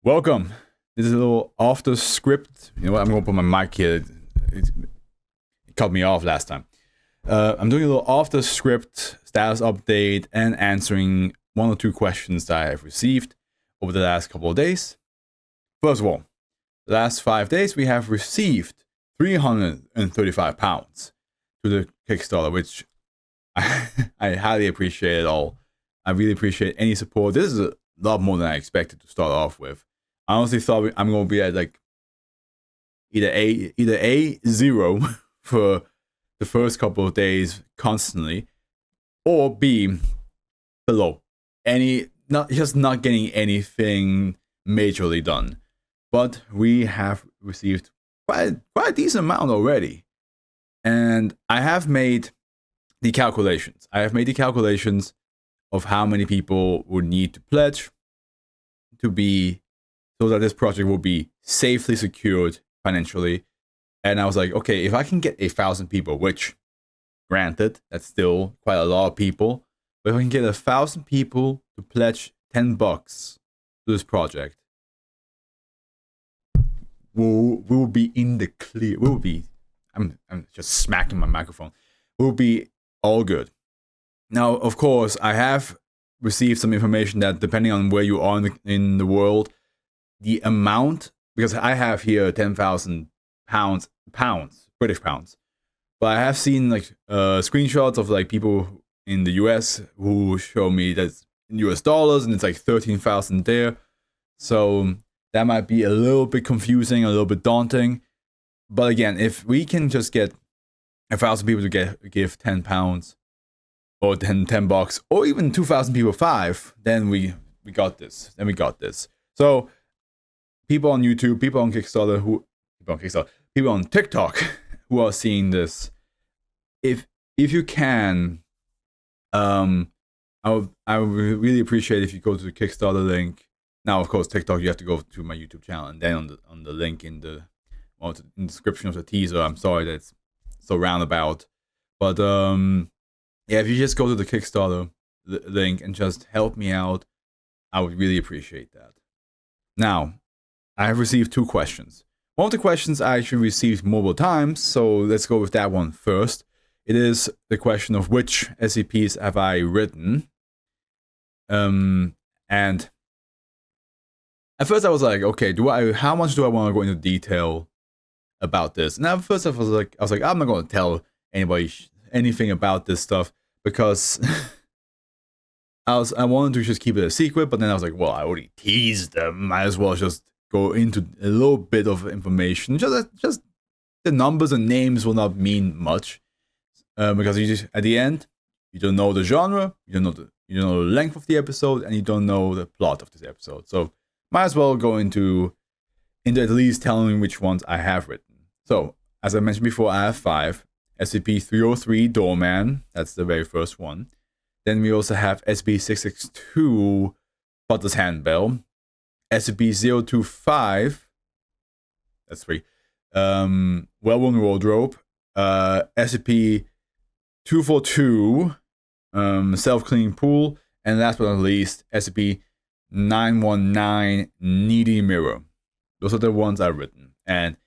Welcome. This is a little off the script. You know what? I'm going to put my mic here. It cut me off last time. I'm doing a little off the script status update and answering one or two questions that I have received over the last couple of days. First of all, the last 5 days we have received £335 to the Kickstarter, which I highly appreciate it all. I really appreciate any support. This is a lot more than I expected to start off with. I honestly thought I'm going to be at like either a zero for the first couple of days constantly, or B below not getting anything majorly done. But we have received quite a decent amount already, and I have made the calculations. Of how many people would need to pledge to be so that this project will be safely secured financially. And I was like, okay, if I can get 1,000 people, which granted, that's still quite a lot of people, but if I can get 1,000 people to pledge $10 to this project, we'll be in the clear. I'm just smacking my microphone. We'll be all good. Now, of course, I have received some information that depending on where you are in the world, the amount, because I have here 10,000 pounds, British pounds, but I have seen like screenshots of like people in the US who show me that's in US dollars and it's like 13,000 there. So that might be a little bit confusing, a little bit daunting. But again, if we can just get 1,000 people to give £10 or $10, or even 2,000 people 5, then we got this. So people on YouTube, people on TikTok who are seeing this, if you can, I would really appreciate if you go to the Kickstarter link. Now, of course, TikTok, you have to go to my YouTube channel, and then on the link in the description of the teaser. I'm sorry that it's so roundabout, but yeah, if you just go to the Kickstarter link and just help me out, I would really appreciate that. Now, I have received 2 questions. One of the questions I actually received multiple times, so let's go with that one first. It is the question of which SCPs have I written. And at first I was like, okay, how much do I want to go into detail about this? And at first I was like, I'm not going to tell anybody anything about this stuff because I wanted to just keep it a secret, but then I was like, well, I already teased them. Might as well just go into a little bit of information. Just the numbers and names will not mean much because you just, at the end, you don't know the genre, you don't know the length of the episode, and you don't know the plot of this episode. So might as well go into at least telling which ones I have written. So as I mentioned before, I have 5. SCP-303 Doorman, that's the very first one. Then we also have SCP-662 Butler's Handbell, SCP-025, that's 3, Well-Worn Wardrobe, SCP-242, Self-Cleaning Pool, and last but not least, SCP-919 Needy Mirror. Those are the ones I've written. And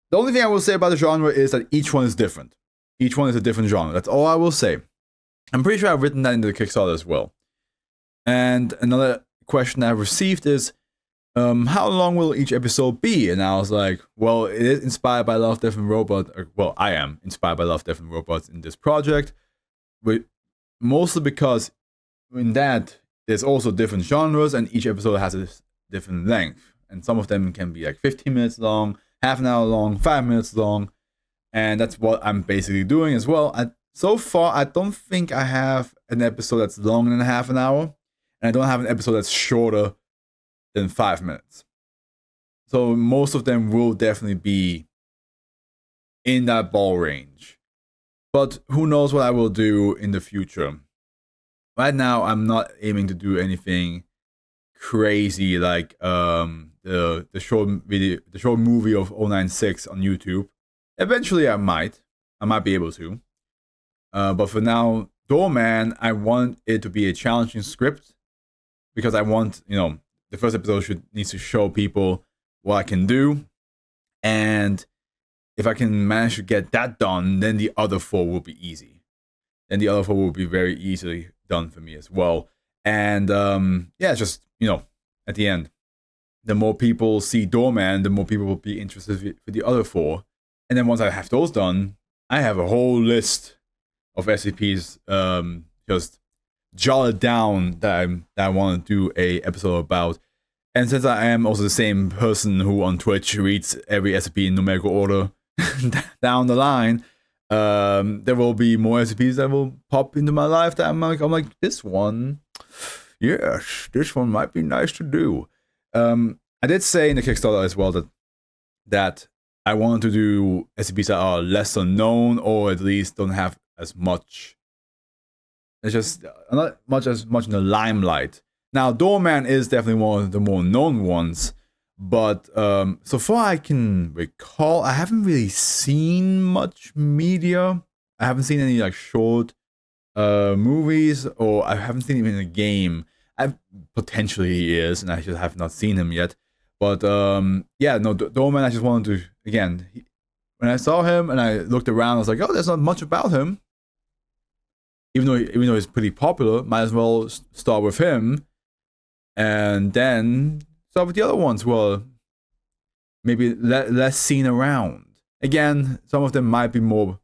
the only thing I will say about the genre is that each one is different. Each one is a different genre. That's all I will say. I'm pretty sure I've written that into the Kickstarter as well. And another question I've received is, how long will each episode be? And I was like, well, it is inspired by a lot of different robots. Well, I am inspired by a lot of different robots in this project. But mostly because in that, there's also different genres, and each episode has a different length. And some of them can be like 15 minutes long, half an hour long, 5 minutes long, and that's what I'm basically doing as well. So far, I don't think I have an episode that's longer than half an hour, and I don't have an episode that's shorter than 5 minutes. So most of them will definitely be in that ball range. But who knows what I will do in the future. Right now, I'm not aiming to do anything crazy like the short movie of 096 on YouTube. Eventually I might be able to. But for now, Doorman, I want it to be a challenging script because I want, the first episode needs to show people what I can do, and if I can manage to get that done, then the other 4 will be easy. And the other 4 will be very easily done for me as well. And yeah, just, you know, at the end, the more people see Doorman, the more people will be interested for the other 4. And then once I have those done, I have a whole list of SCPs just jotted down that I want to do a episode about. And since I am also the same person who on Twitch reads every SCP in numerical order down the line, there will be more SCPs that will pop into my life that I'm like, this one, yes, this one might be nice to do. I did say in the Kickstarter as well that I wanted to do SCPs that are less unknown, or at least don't have as much. It's just not as much in the limelight. Now, Doorman is definitely one of the more known ones, but so far I can recall, I haven't really seen much media. I haven't seen any like short movies, or I haven't seen him in a game. Potentially he is, and I just have not seen him yet. But yeah, no, Doorman, I just wanted to, again, when I saw him and I looked around, I was like, oh, there's not much about him. Even though he's pretty popular, might as well start with him, and then start with the other ones who are maybe less seen around. Again, some of them might be more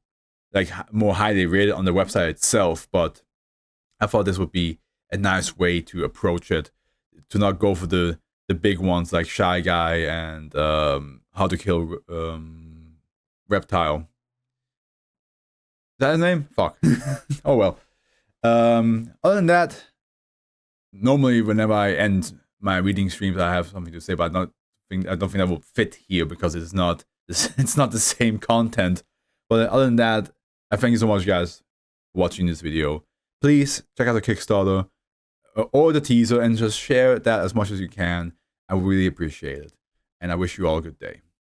highly rated on the website itself, but I thought this would be a nice way to approach it, to not go for the big ones like Shy Guy and How to Kill Reptile. Is that his name? Fuck. Oh well. Other than that, normally whenever I end my reading streams, I have something to say, but I don't think that will fit here because it's not the same content. But other than that, I thank you so much, guys, for watching this video. Please check out the Kickstarter or the teaser and just share that as much as you can. I would really appreciate it. And I wish you all a good day.